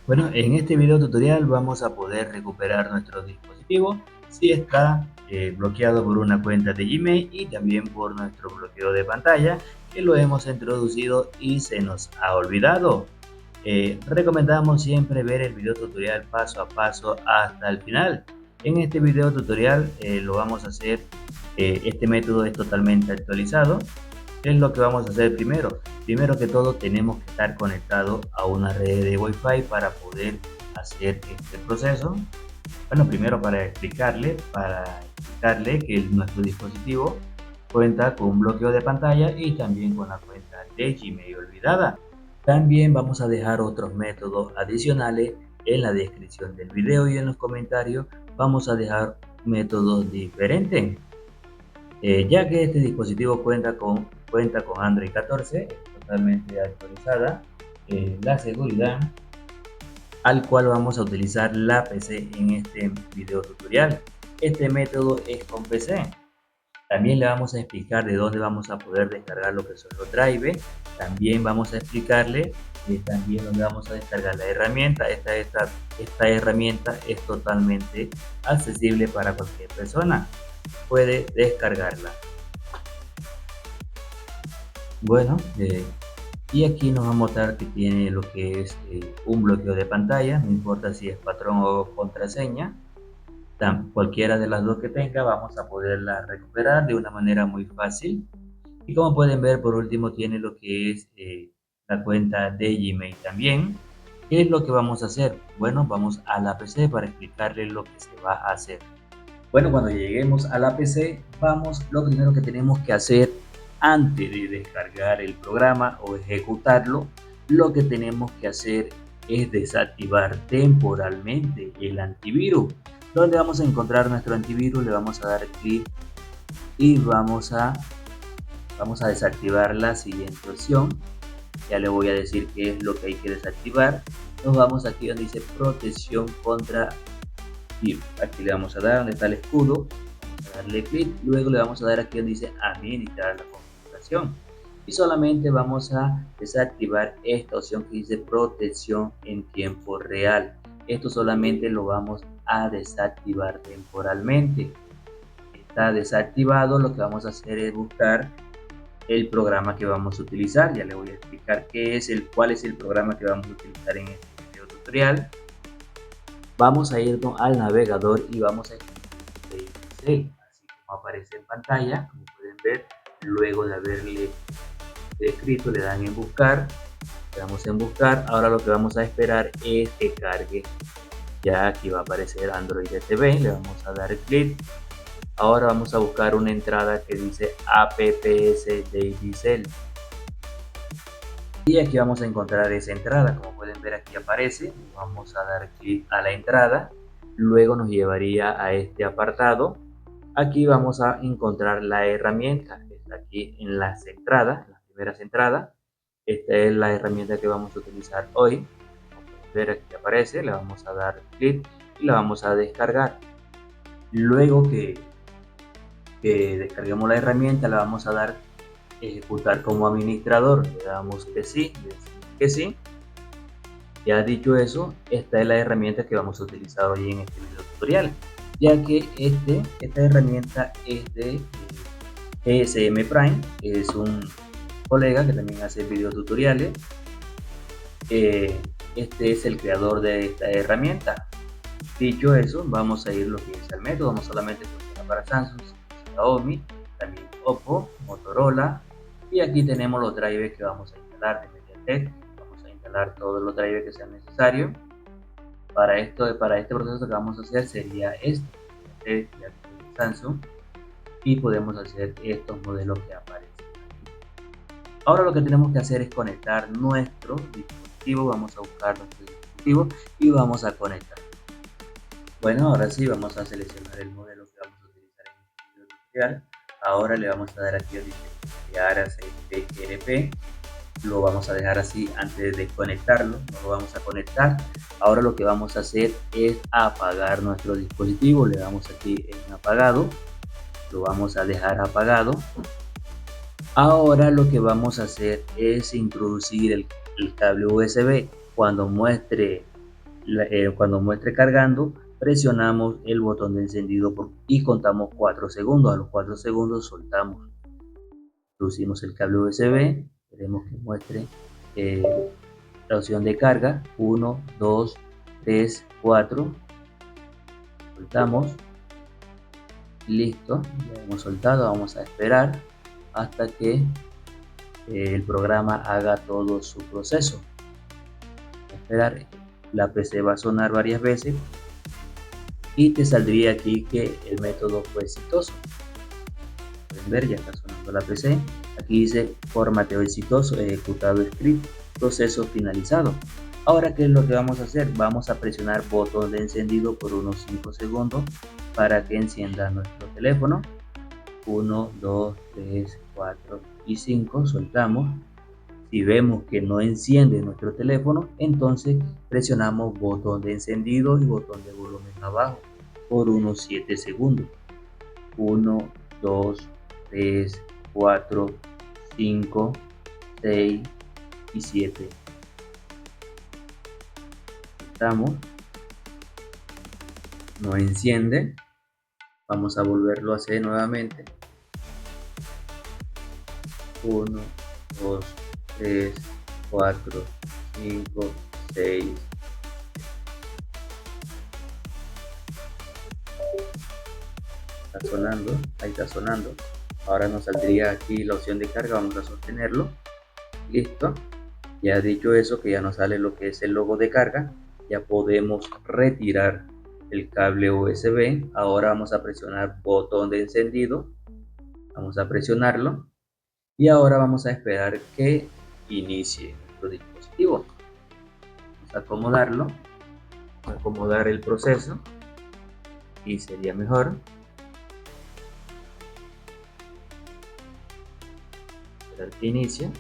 Bueno, en este video tutorial vamos a poder recuperar nuestro dispositivo si está bloqueado por una cuenta de Gmail y también por nuestro bloqueo de pantalla que lo hemos introducido y se nos ha olvidado. Recomendamos siempre ver el video tutorial paso a paso hasta el final. En este video tutorial lo vamos a hacer, este método es totalmente actualizado. ¿Qué es lo que vamos a hacer primero? Primero que todo tenemos que estar conectados a una red de Wi-Fi para poder hacer este proceso. Bueno, primero para explicarle que nuestro dispositivo cuenta con un bloqueo de pantalla y también con la cuenta de Gmail olvidada. También vamos a dejar otros métodos adicionales en la descripción del video y en los comentarios vamos a dejar métodos diferentes. Ya que este dispositivo cuenta con Android 14, totalmente actualizada, la seguridad, al cual vamos a utilizar la PC en este video tutorial. Este método es con PC. También le vamos a explicar de dónde vamos a poder descargar lo que son los drivers. También vamos a explicarle también dónde vamos a descargar la herramienta. Esta herramienta es totalmente accesible para cualquier persona. Puede descargarla. Bueno, y aquí nos va a mostrar que tiene lo que es un bloqueo de pantalla, no importa si es patrón o contraseña. Cualquiera de las dos que tenga vamos a poderla recuperar de una manera muy fácil. Y como pueden ver, por último tiene lo que es la cuenta de Gmail también. ¿Qué es lo que vamos a hacer? Bueno, vamos a la PC para explicarles lo que se va a hacer. Bueno, cuando lleguemos a la PC, lo primero que tenemos que hacer antes de descargar el programa o ejecutarlo, lo que tenemos que hacer es desactivar temporalmente el antivirus. Donde vamos a encontrar nuestro antivirus, le vamos a dar clic y vamos a desactivar la siguiente opción. Ya le voy a decir qué es lo que hay que desactivar. Nos vamos aquí donde dice protección contra virus. Aquí le vamos a dar donde está el escudo, vamos a darle clic, luego le vamos a dar aquí donde dice administrar la configuración y solamente vamos a desactivar esta opción que dice protección en tiempo real. Esto solamente lo vamos a desactivar temporalmente. Está desactivado, lo que vamos a hacer es buscar el programa que vamos a utilizar. Ya le voy a explicar cuál es el programa que vamos a utilizar en este video tutorial. Vamos a irnos al navegador y vamos a escribir Excel, así como aparece en pantalla. Como pueden ver, luego de haberle escrito, le dan en buscar, le damos en buscar. Ahora lo que vamos a esperar es que cargue. Ya aquí va a aparecer Android TV, le vamos a dar clic. Ahora vamos a buscar una entrada que dice apps Davicel. Y aquí vamos a encontrar esa entrada. Como pueden ver, aquí aparece. Vamos a dar clic a la entrada. Luego nos llevaría a este apartado. Aquí vamos a encontrar la herramienta. Está aquí en las entradas, las primeras entradas. Esta es la herramienta que vamos a utilizar hoy. Como pueden ver, aquí aparece. Le vamos a dar clic y la vamos a descargar. Luego que descarguemos la herramienta, la vamos a dar ejecutar como administrador. Le damos que sí, le decimos que sí. Ya dicho eso, esta es la herramienta que vamos a utilizar hoy en este video tutorial, ya que esta herramienta es de ESM Prime, es un colega que también hace video tutoriales. Este es el creador de esta herramienta. Dicho eso, vamos a ir lo que es al método. No solamente funciona para Samsung, Xiaomi, también Oppo, Motorola, y aquí tenemos los drivers que vamos a instalar de MediaTek. Vamos a instalar todos los drivers que sean necesarios. Para este proceso que vamos a hacer sería este Samsung, y podemos hacer estos modelos que aparecen. Ahora lo que tenemos que hacer es conectar nuestro dispositivo. Vamos a buscar nuestro dispositivo y vamos a conectar. Bueno, ahora sí vamos a seleccionar el modelo que vamos a utilizar en este video tutorial. Ahora le vamos a dar aquí donde dice crear aceite PRP. Lo vamos a dejar así antes de desconectarlo, no lo vamos a conectar. Ahora lo que vamos a hacer es apagar nuestro dispositivo. Le damos aquí en apagado, lo vamos a dejar apagado. Ahora lo que vamos a hacer es introducir el cable USB. Cuando muestre Cuando muestre cargando, presionamos el botón de encendido y contamos 4 segundos. A los 4 segundos soltamos. Introducimos el cable USB, queremos que muestre la opción de carga. 1, 2, 3, 4. Soltamos. Listo, ya hemos soltado. Vamos a esperar hasta que el programa haga todo su proceso. Esperar, la PC va a sonar varias veces y te saldría aquí que el método fue exitoso. Pueden ver, ya está sonando la PC. Aquí dice formateo exitoso, ejecutado script, proceso finalizado. Ahora, ¿qué es lo que vamos a hacer? Vamos a presionar botón de encendido por unos 5 segundos para que encienda nuestro teléfono. 1, 2, 3, 4 y 5. Soltamos. Si vemos que no enciende nuestro teléfono, entonces presionamos botón de encendido y botón de volumen abajo por unos 7 segundos. 1, 2, 3, 4, 5, 6 y 7. Estamos. No enciende. Vamos a volverlo a hacer nuevamente. 1, 2, 3, 4, 5, 6. Está sonando, ahí está sonando. Ahora nos saldría aquí la opción de carga, vamos a sostenerlo. Listo. Ya dicho eso, que ya nos sale lo que es el logo de carga, ya podemos retirar el cable USB. Ahora vamos a presionar botón de encendido. Vamos a presionarlo. Y ahora vamos a esperar que inicie nuestro dispositivo. Vamos a acomodarlo. Vamos a acomodar el proceso. Y sería mejor. Esperar que inicie.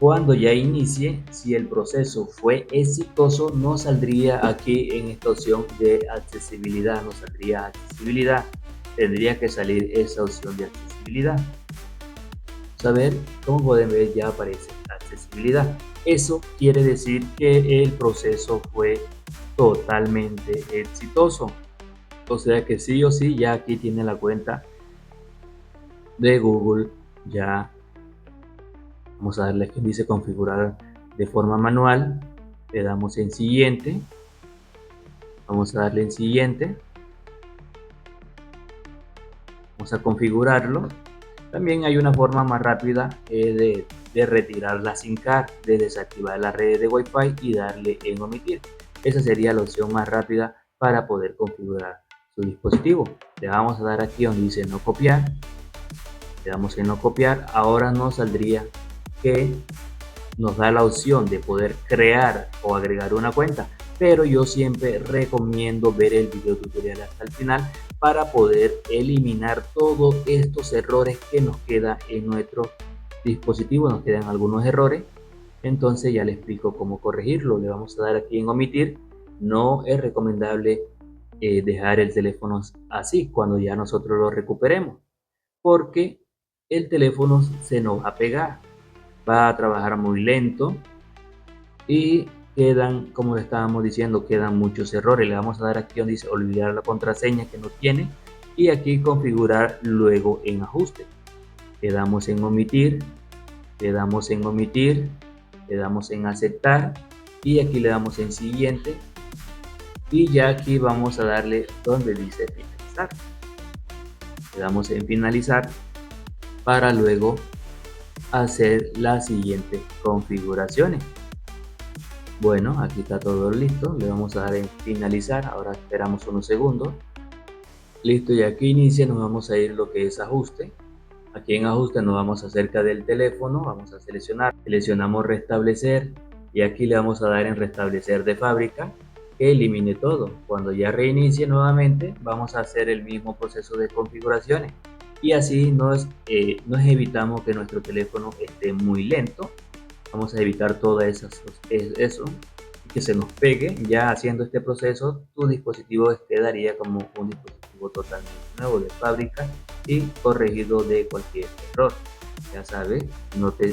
Cuando ya inicie, si el proceso fue exitoso, nos saldría aquí en esta opción de accesibilidad. Nos saldría accesibilidad. Tendría que salir esa opción de accesibilidad. A ver, como pueden ver, ya aparece accesibilidad. Eso quiere decir que el proceso fue totalmente exitoso. O sea que sí o sí, ya aquí tiene la cuenta de Google. Ya vamos a darle aquí dice configurar de forma manual. Le damos en siguiente. Vamos a darle en siguiente. Vamos a configurarlo. También hay una forma más rápida de retirar la SIM card, de desactivar la red de Wi-Fi y darle en omitir. Esa sería la opción más rápida para poder configurar su dispositivo. Le vamos a dar aquí donde dice no copiar. Le damos en no copiar. Ahora nos saldría que nos da la opción de poder crear o agregar una cuenta. Pero yo siempre recomiendo ver el video tutorial hasta el final para poder eliminar todos estos errores que nos quedan en nuestro dispositivo. Nos quedan algunos errores, entonces ya les explico cómo corregirlo. Le vamos a dar aquí en omitir. No es recomendable dejar el teléfono así cuando ya nosotros lo recuperemos, porque el teléfono se nos va a pegar, va a trabajar muy lento y quedan, como le estábamos diciendo, quedan muchos errores. Le vamos a dar aquí donde dice olvidar la contraseña que no tiene y aquí configurar luego en ajuste. Le damos en omitir, le damos en omitir, le damos en aceptar y aquí le damos en siguiente y ya aquí vamos a darle donde dice finalizar. Le damos en finalizar para luego hacer las siguientes configuraciones. Bueno, aquí está todo listo. Le vamos a dar en finalizar. Ahora esperamos unos segundos. Listo, y aquí inicia. Nos vamos a ir lo que es ajuste. Aquí en ajuste nos vamos acerca del teléfono. Vamos a seleccionar. Seleccionamos restablecer. Y aquí le vamos a dar en restablecer de fábrica. Que elimine todo. Cuando ya reinicie nuevamente, vamos a hacer el mismo proceso de configuraciones. Y así nos evitamos que nuestro teléfono esté muy lento. Vamos a evitar todo eso, que se nos pegue. Ya haciendo este proceso, tu dispositivo quedaría como un dispositivo totalmente nuevo de fábrica y corregido de cualquier error. Ya sabes,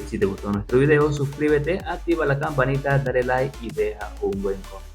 si te gustó nuestro video, suscríbete, activa la campanita, dale like y deja un buen comentario.